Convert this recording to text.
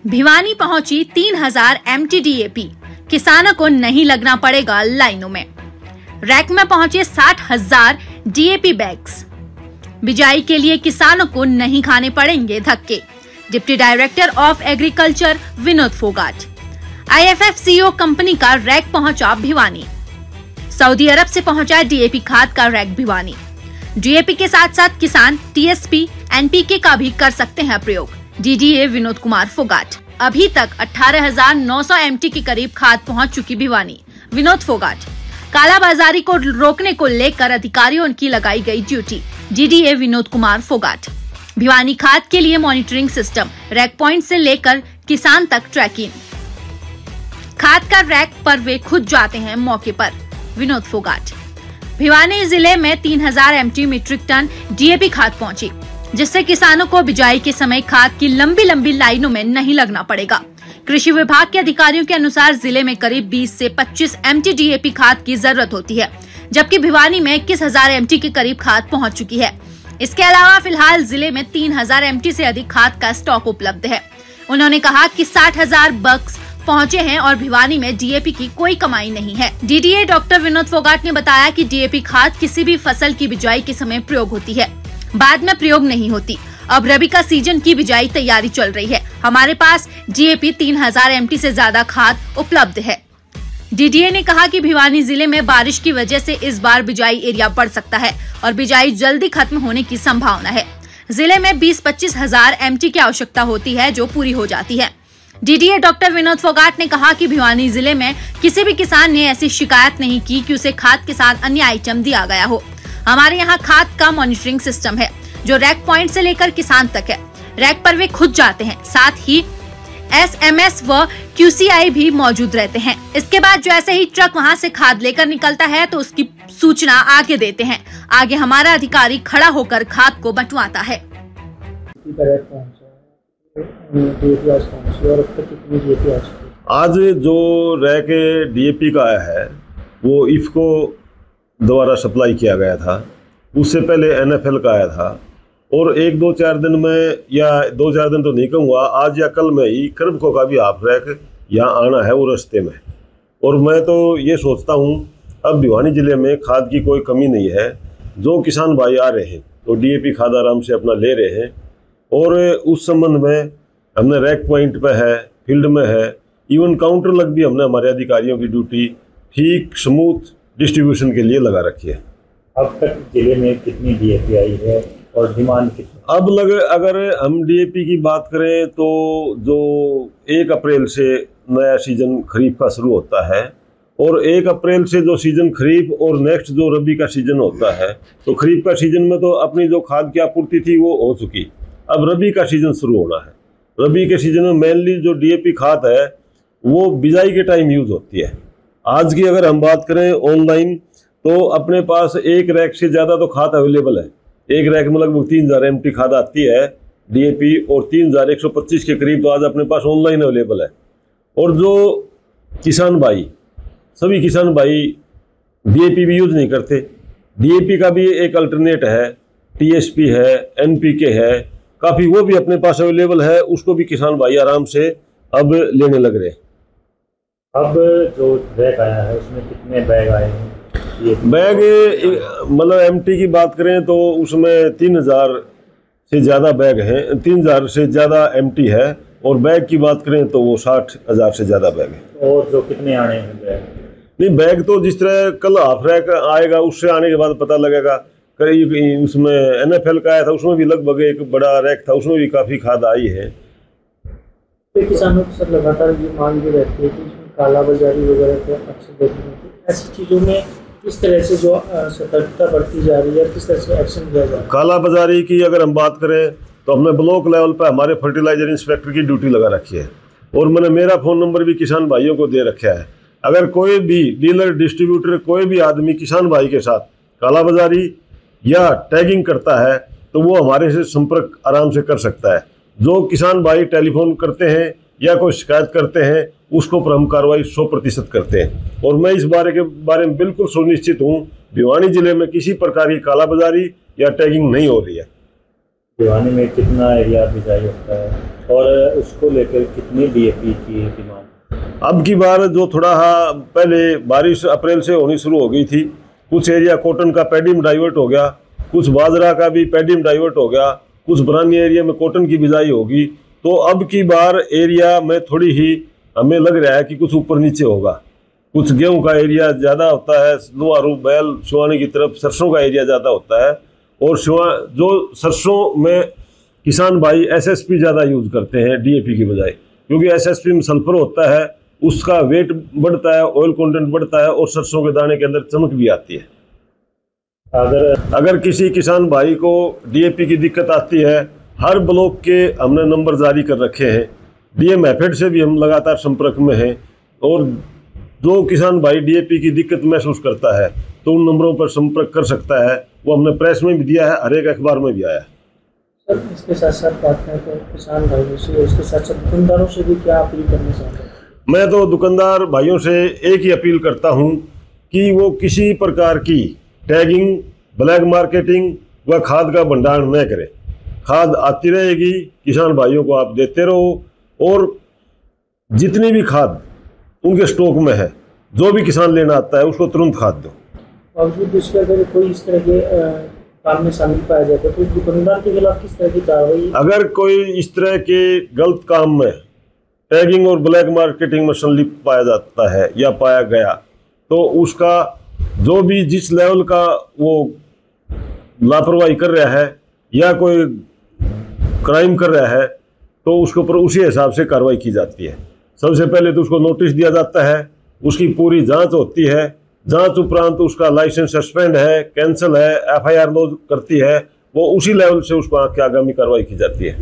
भिवानी पहुंची 3000 MT DAP, किसानों को नहीं लगना पड़ेगा लाइनों में। रैक में पहुंचे 60,000 DAP बैग्स। बिजाई के लिए किसानों को नहीं खाने पड़ेंगे धक्के। Deputy director of agriculture Vinod Phogat. IFFCO company का रैक पहुंचा भिवानी। सऊदी अरब से पहुंचा DAP खाद का रैक भिवानी। DAP के साथ साथ किसान TSP, NPK का भी कर सकते हैं प्रयोग। DDA विनोद कुमार फोगाट। अभी तक 18,900 MT के करीब खाद पहुंच चुकी भिवानी। विनोद फोगाट। कालाबाजारी को रोकने को लेकर अधिकारियों की लगाई गई ड्यूटी। DDA विनोद कुमार फोगाट। भिवानी खाद के लिए मॉनिटरिंग सिस्टम, रैक पॉइंट से लेकर किसान तक ट्रैकिंग। खाद का रैक पर वे खुद जाते हैं मौके पर। विनोद फोगाट। भिवानी जिले में 3000 MT मीट्रिक टन DAP खाद पहुंची, जिससे किसानों को बिजाई के समय खाद की लंबी लंबी लाइनों में नहीं लगना पड़ेगा। कृषि विभाग के अधिकारियों के अनुसार जिले में करीब 20 से 25 MT DAP खाद की जरूरत होती है, जबकि भिवानी में 21,000 MT के करीब खाद पहुंच चुकी है। इसके अलावा फिलहाल जिले में 3000 MT से अधिक खाद का स्टॉक उपलब्ध है। उन्होंने कहा कि 60,000 बक्स पहुंचे हैं और भिवानी में DAP की कोई कमाई नहीं है। DDA डॉक्टर विनोद फोगाट ने बताया कि DAP खाद किसी भी फसल की बिजाई के समय प्रयोग होती है, बाद में प्रयोग नहीं होती। अब रबी का सीजन की बिजाई तैयारी चल रही है। हमारे पास DAP 3000 MT से ज्यादा खाद उपलब्ध है। DDA ने कहा कि भिवानी जिले में बारिश की वजह से इस बार बिजाई एरिया बढ़ सकता है और बिजाई जल्दी खत्म होने की संभावना है। जिले में 20-25 हजार MT की आवश्यकता होती है, जो पूरी हो जाती है। DDA डॉक्टर विनोद फोगाट ने कहा कि भिवानी जिले में किसी भी किसान ने ऐसी शिकायत नहीं की कि उसे खाद के साथ अन्य आइटम दिया गया हो। हमारे यहाँ खाद का मॉनिटरिंग सिस्टम है, जो रैक पॉइंट से लेकर किसान तक है। रैक पर वे खुद जाते हैं, साथ ही SMS व QCI भी मौजूद रहते हैं। इसके बाद जैसे ही ट्रक वहाँ से खाद लेकर निकलता है तो उसकी सूचना आगे देते हैं। आगे हमारा अधिकारी खड़ा होकर खाद को बंटवाता है। आज जो रैक DAP का आया है वो IFFCO द्वारा सप्लाई किया गया था। उससे पहले NFL का आया था और 1-2-4 दिन में, या 2-4 दिन तो नहीं कहूँगा, आज या कल में ही कर्बको का भी हाफ रैक यहाँ आना है वो रास्ते में। और मैं तो ये सोचता हूँ अब भिवानी ज़िले में खाद की कोई कमी नहीं है। जो किसान भाई आ रहे हैं तो DAP खाद आराम से अपना ले रहे हैं। और उस संबंध में हमने रैक पॉइंट पे है, फील्ड में है, इवन काउंटर लग भी हमने हमारे अधिकारियों की ड्यूटी ठीक स्मूथ डिस्ट्रीब्यूशन के लिए लगा रखी है। अब तक जिले में कितनी DAP आई है और डिमांड कितनी? अब अगर हम DAP की बात करें तो जो 1 अप्रैल से नया सीजन खरीफ का शुरू होता है और 1 अप्रैल से जो सीजन खरीफ और नेक्स्ट जो रबी का सीजन होता है, तो खरीफ का सीजन में तो अपनी जो खाद की आपूर्ति थी वो हो चुकी। अब रबी का सीजन शुरू होना है। रबी के सीजन में मेनली जो DAP खाद है वो बिजाई के टाइम यूज होती है। आज की अगर हम बात करें ऑनलाइन तो अपने पास 1 रैक से ज़्यादा तो खाद अवेलेबल है। 1 रैक में लगभग 3000 MT खाद आती है DAP और 3125 के करीब तो आज अपने पास ऑनलाइन अवेलेबल है। और जो किसान भाई, सभी किसान भाई DAP भी यूज नहीं करते। DAP का भी एक अल्टरनेट है, TSP है, NPK है, काफ़ी वो भी अपने पास अवेलेबल है। उसको भी किसान भाई आराम से अब लेने लग रहे हैं। अब जो रैक आया है उसमें कितने बैग आए हैं? बैग मतलब MT की बात करें तो उसमें 3000 से ज़्यादा बैग हैं, 3000 से ज़्यादा MT है। और बैग की बात करें तो वो 60,000 से ज़्यादा बैग है। और जो कितने आने हैं बैग? नहीं, बैग तो जिस तरह कल हाफ रैक आएगा उससे आने के बाद पता लगेगा। करीब उसमें NFL का आया था, उसमें भी लगभग एक बड़ा रैक था, उसमें भी काफ़ी खाद आई है। तो किसानों की सब लगातार ये मांग भी रहती है कि इसमें कालाबाजारी वगैरह तो अक्सर देखने में, ऐसी चीज़ों में किस तरह से जो सतर्कता बरती जा रही है, किस तरह से एक्शन लिया जा रहा है? कालाबाजारी की अगर हम बात करें तो हमने ब्लॉक लेवल पर हमारे फर्टिलाइजर इंस्पेक्टर की ड्यूटी लगा रखी है और मैंने मेरा फ़ोन नंबर भी किसान भाइयों को दे रखा है। अगर कोई भी डीलर, डिस्ट्रीब्यूटर, कोई भी आदमी किसान भाई के साथ कालाबाजारी या टैगिंग करता है तो वो हमारे से संपर्क आराम से कर सकता है। जो किसान भाई टेलीफोन करते हैं या कोई शिकायत करते हैं उसको पर हम कार्रवाई 100% करते हैं। और मैं इस बारे में बिल्कुल सुनिश्चित हूँ भिवानी जिले में किसी प्रकार की कालाबाजारी या टैगिंग नहीं हो रही है। भिवानी में कितना एरिया बिजाई होता है और उसको लेकर कितनी डीएपी की डिमांड? अब की बार जो थोड़ा पहले बारिश अप्रैल से होनी शुरू हो गई थी, कुछ एरिया कॉटन का पैडी में डाइवर्ट हो गया, कुछ बाजरा का भी पैडी में डाइवर्ट हो गया, कुछ बरानी एरिया में कॉटन की बिजाई होगी। तो अब की बार एरिया में थोड़ी ही हमें लग रहा है कि कुछ ऊपर नीचे होगा। कुछ गेहूं का एरिया ज़्यादा होता है, लोहारू बैल सिवानी की तरफ सरसों का एरिया ज़्यादा होता है, और जो सरसों में किसान भाई एसएसपी ज़्यादा यूज करते हैं डीएपी की बजाय, क्योंकि एसएसपी में सल्फर होता है, उसका वेट बढ़ता है, ऑयल कंटेंट बढ़ता है और सरसों के दाने के अंदर चमक भी आती है। अगर किसी किसान भाई को डीएपी की दिक्कत आती है, हर ब्लॉक के हमने नंबर जारी कर रखे हैं, डीएम एफेड से भी हम लगातार संपर्क में हैं, और जो किसान भाई डीएपी की दिक्कत महसूस करता है तो उन नंबरों पर संपर्क कर सकता है। वो हमने प्रेस में भी दिया है, हर एक अखबार में भी आया है। सर, इसके साथ साथ बात करें तो किसान भाइयों से, इसके साथ साथ दुकानदारों से भी क्या अपील करना चाहते हैं? मैं तो दुकानदार भाइयों से एक ही अपील करता हूं कि वो किसी प्रकार की टैगिंग, ब्लैक मार्केटिंग व खाद का भंडारण न करें। खाद आती रहेगी, किसान भाइयों को आप देते रहो, और जितनी भी खाद उनके स्टॉक में है, जो भी किसान लेना आता है उसको तुरंत खाद दो। बावजूद इसके अगर कोई इस तरह के काम में शामिल पाया जाता है तो उस दुकानदार के खिलाफ किस तरह की कार्रवाई? अगर कोई इस तरह के गलत काम में टैगिंग और ब्लैक मार्केटिंग में संलिप्त पाया जाता है या पाया गया, तो उसका जो भी जिस लेवल का वो लापरवाही कर रहा है या कोई क्राइम कर रहा है, तो उसके ऊपर उसी हिसाब से कार्रवाई की जाती है। सबसे पहले तो उसको नोटिस दिया जाता है, उसकी पूरी जांच होती है, जांच उपरांत उसका लाइसेंस सस्पेंड है, कैंसिल है, एफआईआर लॉन्च करती है, वो उसी लेवल से उसको आगे आगामी कार्रवाई की जाती है।